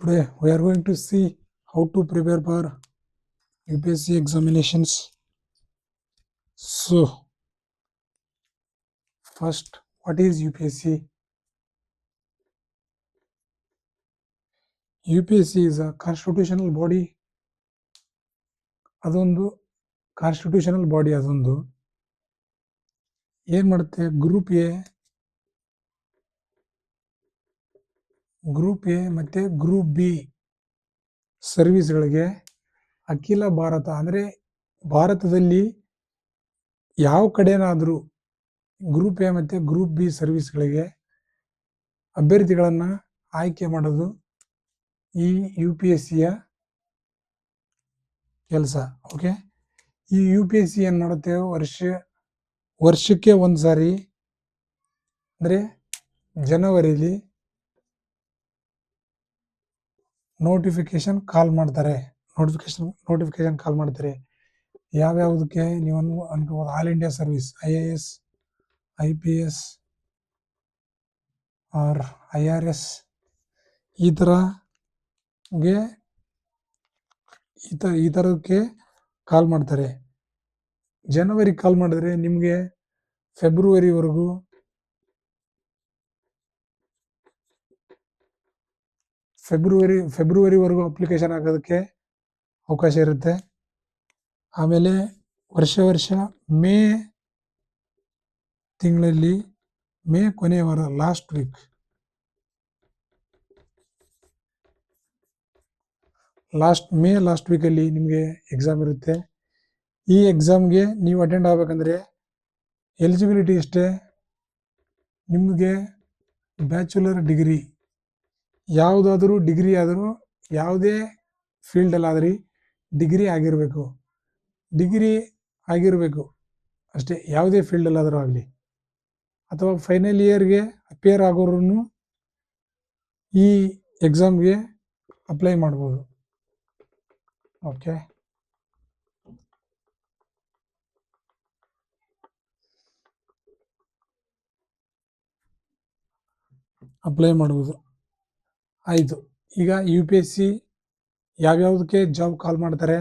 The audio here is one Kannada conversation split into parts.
Today we are going to see how to prepare for UPSC examinations. So, first, what is UPSC? UPSC is a constitutional body. ಅದೊಂದು ಕಾನ್ಸ್ಟಿಟ್ಯೂಷನಲ್ ಬಾಡಿ. ಅದೊಂದು ಏನು ಮಾಡುತ್ತೆ, ಗ್ರೂಪ್ ಎ ಮತ್ತು ಗ್ರೂಪ್ ಬಿ ಸರ್ವಿಸ್ಗಳಿಗೆ ಅಖಿಲ ಭಾರತ ಅಂದರೆ ಭಾರತದಲ್ಲಿ ಯಾವ ಕಡೆನಾದರೂ ಗ್ರೂಪ್ ಎ ಮತ್ತು ಗ್ರೂಪ್ ಬಿ ಸರ್ವಿಸ್ಗಳಿಗೆ ಅಭ್ಯರ್ಥಿಗಳನ್ನು ಆಯ್ಕೆ ಮಾಡೋದು ಈ UPSCಯ ಕೆಲಸ. ಓಕೆ, ಈ UPSC ಏನು ಮಾಡುತ್ತೆ, ವರ್ಷಕ್ಕೆ ಒಂದು ಸಾರಿ ಅಂದರೆ ಜನವರಿಲಿ ನೋಟಿಫಿಕೇಶನ್ ಕಾಲ್ ಮಾಡ್ತಾರೆ. ಯಾವ್ಯಾವುದಕ್ಕೆ ನೀವು ಅನ್ಕೋಬೋದು, all India service, IAS, IPS or IRS ಈ ಥರಕ್ಕೆ ಕಾಲ್ ಮಾಡ್ತಾರೆ. ಜನವರಿ ಕಾಲ್ ಮಾಡಿದ್ರೆ ನಿಮಗೆ ಫೆಬ್ರವರಿವರೆಗೂ ಅಪ್ಲಿಕೇಶನ್ ಹಾಕೋದಕ್ಕೆ ಅವಕಾಶ ಇರುತ್ತೆ. ಆಮೇಲೆ ವರ್ಷ ಮೇ ತಿಂಗಳಲ್ಲಿ, ಮೇ ಕೊನೆಯ ವಾರ, ಲಾಸ್ಟ್ ವೀಕಲ್ಲಿ ನಿಮಗೆ ಎಕ್ಸಾಮ್ ಇರುತ್ತೆ. ಈ ಎಕ್ಸಾಮ್ಗೆ ನೀವು ಅಟೆಂಡ್ ಆಗಬೇಕಂದ್ರೆ ಎಲಿಜಿಬಿಲಿಟಿ ಇಷ್ಟೇ, ನಿಮಗೆ ಬ್ಯಾಚುಲರ್ ಡಿಗ್ರಿ, ಯಾವುದಾದ್ರೂ ಡಿಗ್ರಿ ಆದರೂ, ಯಾವುದೇ ಫೀಲ್ಡಲ್ಲಾದ್ರೂ ಡಿಗ್ರಿ ಆಗಿರಬೇಕು ಅಷ್ಟೇ, ಯಾವುದೇ ಫೀಲ್ಡಲ್ಲಾದರೂ ಆಗಲಿ. ಅಥವಾ ಫೈನಲ್ ಇಯರ್ಗೆ ಅಪಿಯರ್ ಆಗೋರು ಈ ಎಕ್ಸಾಮ್ಗೆ ಅಪ್ಲೈ ಮಾಡ್ಬೋದು. ಓಕೆ, ಅಪ್ಲೈ ಮಾಡ್ಬೋದು. ಆಯಿತು. ಈಗ UPSC ಯಾವ್ಯಾವುದಕ್ಕೆ ಜಾಬ್ ಕಾಲ್ ಮಾಡ್ತಾರೆ,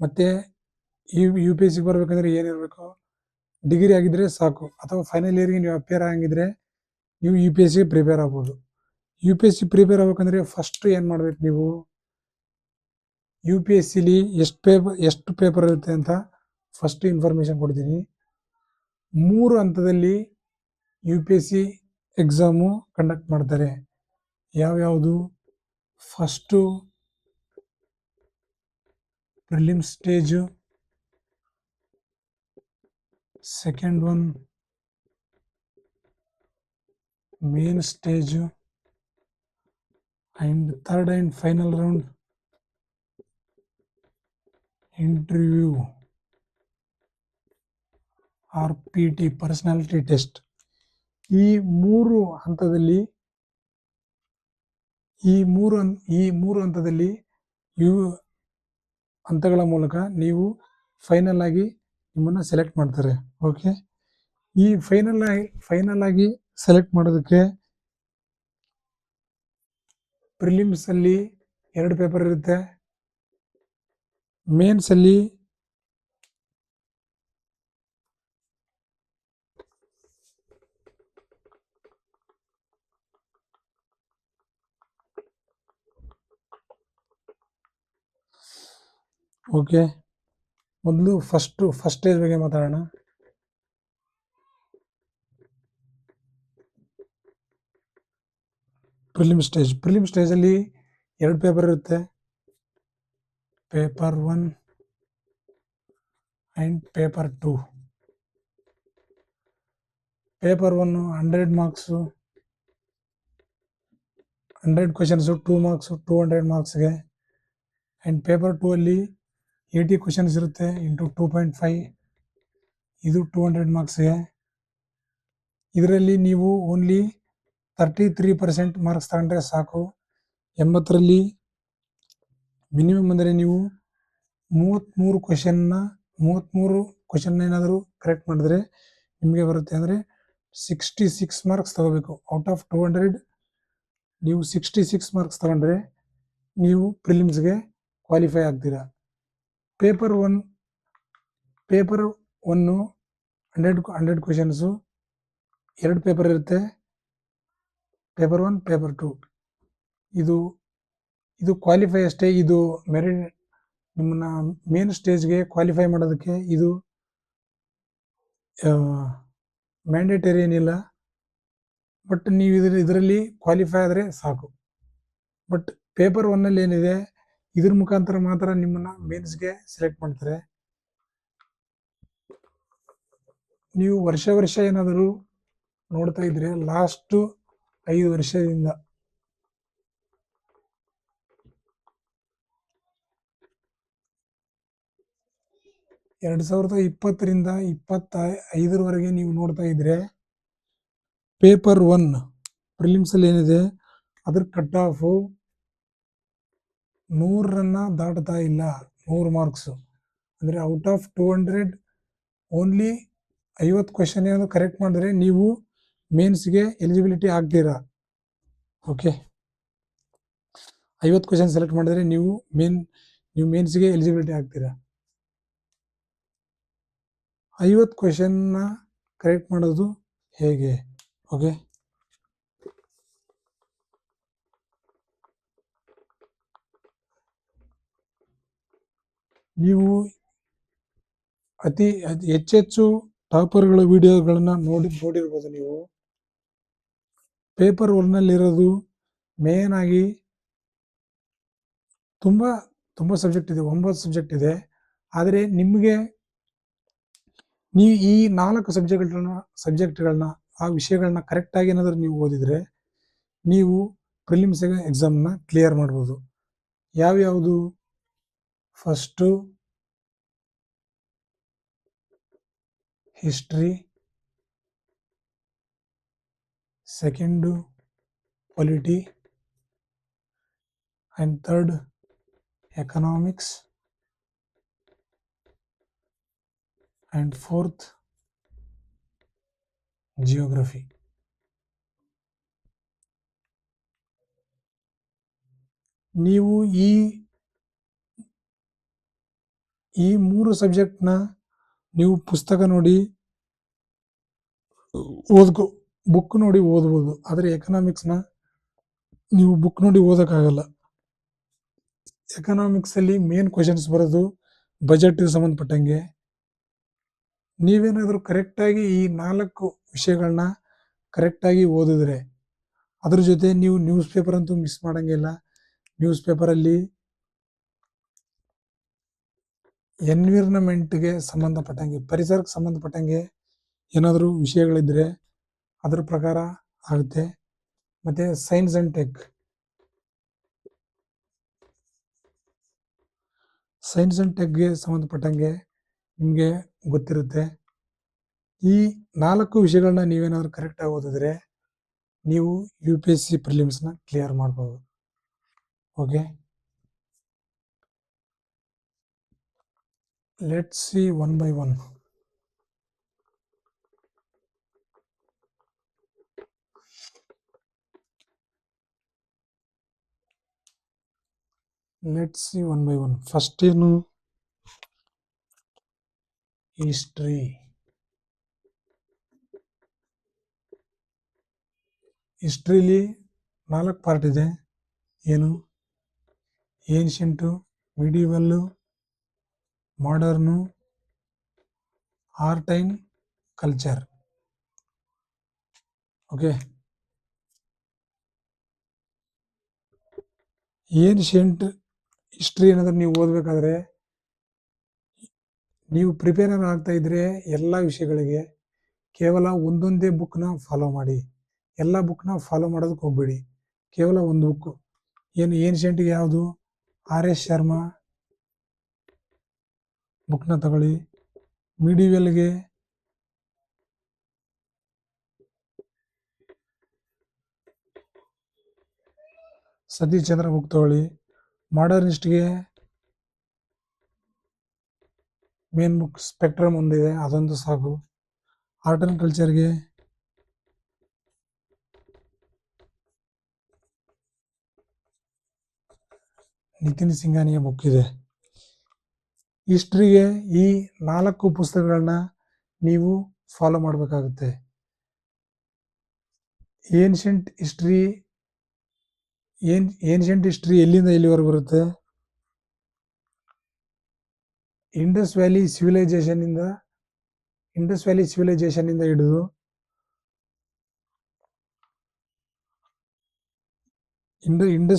ಮತ್ತು UPSC ಬರಬೇಕಂದ್ರೆ ಏನಿರಬೇಕು, ಡಿಗ್ರಿ ಆಗಿದ್ದರೆ ಸಾಕು. ಅಥವಾ ಫೈನಲ್ ಇಯರ್ಗೆ ನೀವು ಅಪಿಯರ್ ಆಗಿದ್ರೆ ನೀವು UPSCಗೆ ಪ್ರಿಪೇರ್ ಆಗ್ಬೋದು. UPSC ಪ್ರಿಪೇರ್ ಆಗ್ಬೇಕಂದ್ರೆ ಫಸ್ಟ್ ಏನು ಮಾಡ್ಬೇಕು, ನೀವು UPSCಲಿ ಎಷ್ಟು ಪೇಪರ್ ಇರುತ್ತೆ ಅಂತ ಫಸ್ಟ್ ಇನ್ಫಾರ್ಮೇಷನ್ ಕೊಡ್ತೀನಿ. 3 ಹಂತದಲ್ಲಿ UPSC ಎಕ್ಸಾಮು ಕಂಡಕ್ಟ್ ಮಾಡ್ತಾರೆ. ಯಾವ್ಯಾವುದು? First prelim stage, second one main stage, and third and final round interview or PT personality test. ಈ ಮೂರು ಹಂತದಲ್ಲಿ ಹಂತಗಳ ಮೂಲಕ ನೀವು ಫೈನಲ್ ಆಗಿ ನಿಮ್ಮನ್ನು ಸೆಲೆಕ್ಟ್ ಮಾಡ್ತಾರೆ. ಓಕೆ, ಈ ಫೈನಲ್ ಆಗಿ ಸೆಲೆಕ್ಟ್ ಮಾಡೋದಕ್ಕೆ ಪ್ರಿಲಿಮ್ಸಲ್ಲಿ 2 ಪೇಪರ್ ಇರುತ್ತೆ, ಮೇನ್ಸಲ್ಲಿ ಓಕೆ. ಮೊದಲು ಫಸ್ಟ್ ಸ್ಟೇಜ್ ಬಗ್ಗೆ ಮಾತಾಡೋಣ. ಪ್ರಿಲಿಮ್ ಸ್ಟೇಜಲ್ಲಿ 2 ಪೇಪರ್ ಇರುತ್ತೆ, paper 1 and paper 2. Paper 1 100 marks, 100 questions, 2 marks, 200 ಮಾರ್ಕ್ಸ್ಗೆ. ಆ್ಯಂಡ್ ಪೇಪರ್ 2 ಅಲ್ಲಿ 80 ಕ್ವಶನ್ಸ್ ಇರುತ್ತೆ ಇಂಟು 2.5, ಇದು 200 ಮಾರ್ಕ್ಸ್ಗೆ. ಇದರಲ್ಲಿ ನೀವು ಓನ್ಲಿ 33% ಮಾರ್ಕ್ಸ್ ತಗೊಂಡ್ರೆ ಸಾಕು. 80ರಲ್ಲಿ ಮಿನಿಮಮ್ ಅಂದರೆ ನೀವು 33 ಕ್ವಶನ್ ಏನಾದರೂ ಕರೆಕ್ಟ್ ಮಾಡಿದ್ರೆ ನಿಮಗೆ ಬರುತ್ತೆ. ಅಂದರೆ 66 ಮಾರ್ಕ್ಸ್ ತಗೋಬೇಕು. ಔಟ್ ಆಫ್ 200 ನೀವು 66 ಮಾರ್ಕ್ಸ್ ತಗೊಂಡ್ರೆ ನೀವು ಪ್ರಿಲಿಮ್ಸ್ಗೆ ಕ್ವಾಲಿಫೈ ಆಗ್ತೀರಾ. ಪೇಪರ್ ಒನ್ನು 100 ಕ್ವೆಶನ್ಸು 2 ಪೇಪರ್ ಇರುತ್ತೆ. ಪೇಪರ್ 1 ಪೇಪರ್ 2 ಇದು ಕ್ವಾಲಿಫೈ ಅಷ್ಟೇ. ಇದು ಮೆರಿಟ್ ನಿಮ್ಮನ್ನ ಮೇನ್ ಸ್ಟೇಜ್ಗೆ ಕ್ವಾಲಿಫೈ ಮಾಡೋದಕ್ಕೆ ಇದು ಮ್ಯಾಂಡೇಟರಿ ಏನಿಲ್ಲ. ಬಟ್ ನೀವು ಇದರಲ್ಲಿ ಕ್ವಾಲಿಫೈ ಆದರೆ ಸಾಕು. ಬಟ್ ಪೇಪರ್ 1ನಲ್ಲಿ ಏನಿದೆ ಇದ್ರ ಮುಖಾಂತರ ಮಾತ್ರ ನಿಮ್ಮನ್ನ ಮೇನ್ಸ್ಗೆ ಸೆಲೆಕ್ಟ್ ಮಾಡ್ತಾರೆ. ನೀವು ವರ್ಷ ಏನಾದರೂ ನೋಡ್ತಾ ಇದ್ರೆ ಲಾಸ್ಟ್ 5 ವರ್ಷದಿಂದ 2020ರಿಂದ 25ರವರೆಗೆ ನೀವು ನೋಡ್ತಾ ಇದ್ರೆ ಪೇಪರ್ 1 ಪ್ರಿಲಿಮ್ಸ್ ಅಲ್ಲಿ ಏನಿದೆ ಅದ್ರ ಕಟ್ ಆಫ್ 100ರನ್ನ ದಾಟ್ತಾ ಇಲ್ಲ. 100 ಮಾರ್ಕ್ಸ್ ಅಂದ್ರೆ ಔಟ್ ಆಫ್ 200 ಓನ್ಲಿ 50 ಕ್ವೆಶನ್ ಏನಾದ್ರು ಕರೆಕ್ಟ್ ಮಾಡಿದ್ರೆ ನೀವು ಮೇನ್ಸ್ಗೆ ಎಲಿಜಿಬಿಲಿಟಿ ಆಗ್ತೀರಾ. ಓಕೆ, 50 ಕ್ವೆಶನ್ ಸೆಲೆಕ್ಟ್ ಮಾಡಿದ್ರೆ ನೀವು ಮೇನ್ಸ್ಗೆ ಎಲಿಜಿಬಿಲಿಟಿ ಆಗ್ತೀರಾ. 50 ಕ್ವೆಶನ್ನ ಕರೆಕ್ಟ್ ಮಾಡೋದು ಹೇಗೆ? ಓಕೆ, ನೀವು ಹೆಚ್ಚು ಟಾಪರ್ಗಳ ವಿಡಿಯೋಗಳನ್ನ ನೋಡಿರ್ಬೋದು. ನೀವು ಪೇಪರ್ 1ನಲ್ಲಿರೋದು ಮೇನ್ ಆಗಿ ತುಂಬ ಸಬ್ಜೆಕ್ಟ್ ಇದೆ, 9 ಸಬ್ಜೆಕ್ಟ್ ಇದೆ. ಆದರೆ ನಿಮಗೆ ನೀವು ಈ 4 ಸಬ್ಜೆಕ್ಟ್ಗಳನ್ನ ಆ ವಿಷಯಗಳನ್ನ ಕರೆಕ್ಟಾಗಿ ಏನಾದರೂ ನೀವು ಓದಿದ್ರೆ ನೀವು ಪ್ರಿಲಿಮ್ಸ್ ಎಕ್ಸಾಮ್ನ ಕ್ಲಿಯರ್ ಮಾಡ್ಬೋದು. ಯಾವ್ಯಾವುದು? First history, second polity, and third economics, and fourth geography. ನೀವು ಈ 3 ಸಬ್ಜೆಕ್ಟ್ನ ನೀವು ಪುಸ್ತಕ ನೋಡಿ ಬುಕ್ ನೋಡಿ ಓದ್ಬೋದು. ಆದರೆ ಎಕನಾಮಿಕ್ಸ್ನ ನೀವು ಬುಕ್ ನೋಡಿ ಓದೋಕ್ಕಾಗಲ್ಲ. ಎಕನಾಮಿಕ್ಸ್ ಅಲ್ಲಿ ಮೇನ್ ಕ್ವೆಶನ್ಸ್ ಬರೋದು ಬಜೆಟ್ಗೆ ಸಂಬಂಧಪಟ್ಟಂಗೆ. ನೀವೇನಾದರೂ ಕರೆಕ್ಟಾಗಿ ಈ 4 ವಿಷಯಗಳನ್ನ ಕರೆಕ್ಟಾಗಿ ಓದಿದ್ರೆ, ಅದ್ರ ಜೊತೆ ನೀವು ನ್ಯೂಸ್ ಪೇಪರ್ ಅಂತೂ ಮಿಸ್ ಮಾಡಂಗಿಲ್ಲ. ನ್ಯೂಸ್ ಪೇಪರಲ್ಲಿ ಎನ್ವಿರ್ನಮೆಂಟ್ಗೆ ಸಂಬಂಧಪಟ್ಟಂಗೆ, ಪರಿಸರಕ್ಕೆ ಸಂಬಂಧಪಟ್ಟಂಗೆ ಏನಾದರೂ ವಿಷಯಗಳಿದ್ರೆ ಅದ್ರ ಪ್ರಕಾರ ಆಗುತ್ತೆ. ಮತ್ತು ಸೈನ್ಸ್ ಆ್ಯಂಡ್ ಟೆಕ್ಗೆ ಸಂಬಂಧಪಟ್ಟಂಗೆ ನಿಮಗೆ ಗೊತ್ತಿರುತ್ತೆ. ಈ 4 ವಿಷಯಗಳನ್ನ ನೀವೇನಾದರೂ ಕರೆಕ್ಟಾಗಿ ಓದಿದ್ರೆ ನೀವು UPSC ಪ್ರಿಲಿಮ್ಸ್ನ ಕ್ಲಿಯರ್ ಮಾಡ್ಬೋದು. Okay, let's see one by one. Let's see one by one. First ಏನು? ಹಿಸ್ಟ್ರಿ. ಹಿಸ್ಟ್ರಿಲಿ 4 ಪಾರ್ಟ್ ಇದೆ. ಏನು? Ancient, medieval, modern, art and culture. Okay, ancient history ಏನಾದರೂ ನೀವು ಓದಬೇಕಾದ್ರೆ ನೀವು ಪ್ರಿಪೇರ್ ಆಗ್ತಾ ಇದ್ರೆ ಎಲ್ಲ ವಿಷಯಗಳಿಗೆ ಕೇವಲ ಒಂದೊಂದೇ ಬುಕ್ನ ಫಾಲೋ ಮಾಡಿ. ಎಲ್ಲ ಬುಕ್ನ ಫಾಲೋ ಮಾಡೋದಕ್ಕೆ ಹೋಗ್ಬೇಡಿ. ಕೇವಲ ಒಂದು ಬುಕ್ಕು. ಏನ್ಷಿಯಂಟ್ಗೆ ಯಾವುದು? RS ಶರ್ಮಾ ಬುಕ್ನ ತಗೊಳ್ಳಿ. ಮಿಡಿವಲ್ಗೆ ಸತೀಶ್ ಚಂದ್ರ ಬುಕ್ ತಗೊಳ್ಳಿ. ಮಾಡರ್ನಿಸ್ಟ್ಗೆ ಮೇನ್ ಬುಕ್ ಸ್ಪೆಕ್ಟ್ರಮ್ ಒಂದಿದೆ, ಅದೊಂದು ಸಾಕು. ಆರ್ಟ್ ಆ್ಯಂಡ್ ಕಲ್ಚರ್ಗೆ ನಿತಿನ್ ಸಿಂಘಾನಿಯ ಬುಕ್ ಇದೆ. ಹಿಸ್ಟ್ರಿಗೆ ಈ 4 ಪುಸ್ತಕಗಳನ್ನ ನೀವು ಫಾಲೋ ಮಾಡಬೇಕಾಗುತ್ತೆ. ಏನ್ಷಂಟ್ ಹಿಸ್ಟ್ರಿ ಎಲ್ಲಿಂದ ಎಲ್ಲಿವರೆಗೂ ಬರುತ್ತೆ? ಇಂಡಸ್ ವ್ಯಾಲಿ ಸಿವಿಲೈಸೇಷನ್ ಇಂದ ಹಿಡಿದು ಇಂಡಸ್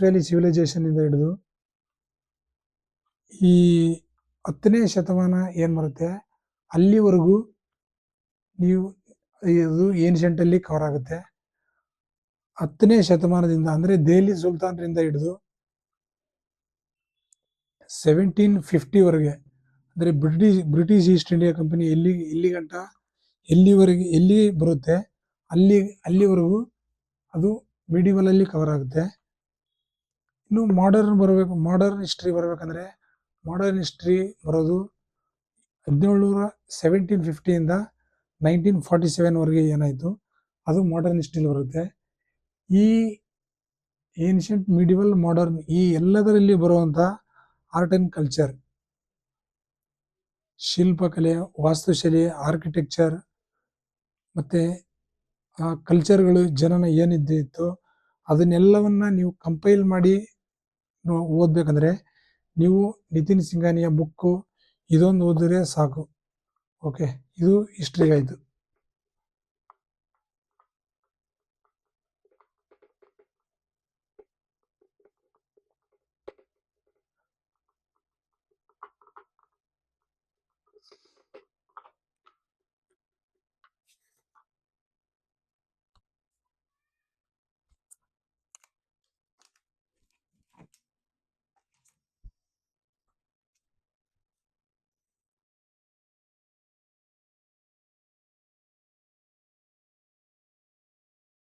ವ್ಯಾಲಿ ಸಿವಿಲೈಸೇಷನ್ ಇಂದ ಹಿಡಿದು ಈ 10ನೇ ಶತಮಾನ ಏನ್ ಬರುತ್ತೆ ಅಲ್ಲಿವರೆಗೂ ನೀವು ಇದು ಏನ್ಷಂಟ್ ಅಲ್ಲಿ ಕವರ್ ಆಗುತ್ತೆ. 10ನೇ ಶತಮಾನದಿಂದ ಅಂದ್ರೆ ದೆಹಲಿ ಸುಲ್ತಾನರಿಂದ ಹಿಡಿದು 1750 ವರೆಗೆ ಅಂದ್ರೆ ಬ್ರಿಟಿಷ್ ಈಸ್ಟ್ ಇಂಡಿಯಾ ಕಂಪನಿ ಎಲ್ಲಿ ಬರುತ್ತೆ ಅಲ್ಲಿವರೆಗೂ ಅದು ಮಿಡಿವಲ್ ಅಲ್ಲಿ ಕವರ್ ಆಗುತ್ತೆ. ಇನ್ನು ಮಾಡರ್ನ್ ಹಿಸ್ಟ್ರಿ ಬರ್ಬೇಕಂದ್ರೆ ಮಾಡರ್ನ್ ಹಿಸ್ಟ್ರಿ ಬರೋದು 1750 ಇಂದ 1947 ವರೆಗೆ ಏನಾಯ್ತು ಅದು ಮಾಡರ್ನ್ ಹಿಸ್ಟ್ರಿಲಿ ಬರುತ್ತೆ. ಈ ಏನ್ಷಂಟ್, ಮಿಡಿವಲ್, ಮಾಡರ್ನ್ ಈ ಎಲ್ಲದರಲ್ಲಿ ಬರುವಂತ ಆರ್ಟ್ ಅಂಡ್ ಕಲ್ಚರ್, ಶಿಲ್ಪಕಲೆ, ವಾಸ್ತುಶೈಲಿ, ಆರ್ಕಿಟೆಕ್ಚರ್ ಮತ್ತೆ ಆ ಕಲ್ಚರ್ಗಳು ಜನನ ಏನಿದ್ದಿತ್ತು ಅದನ್ನೆಲ್ಲವನ್ನ ನೀವು ಕಂಪೈಲ್ ಮಾಡಿ ಓದ್ಬೇಕಂದ್ರೆ ನೀವು ನಿತಿನ್ ಸಿಂಘಾನಿಯ ಬುಕ್ಕು ಇದೊಂದು ಓದಿದ್ರೆ ಸಾಕು. ಓಕೆ, ಇದು ಹಿಸ್ಟ್ರಿಗಾಯ್ತು.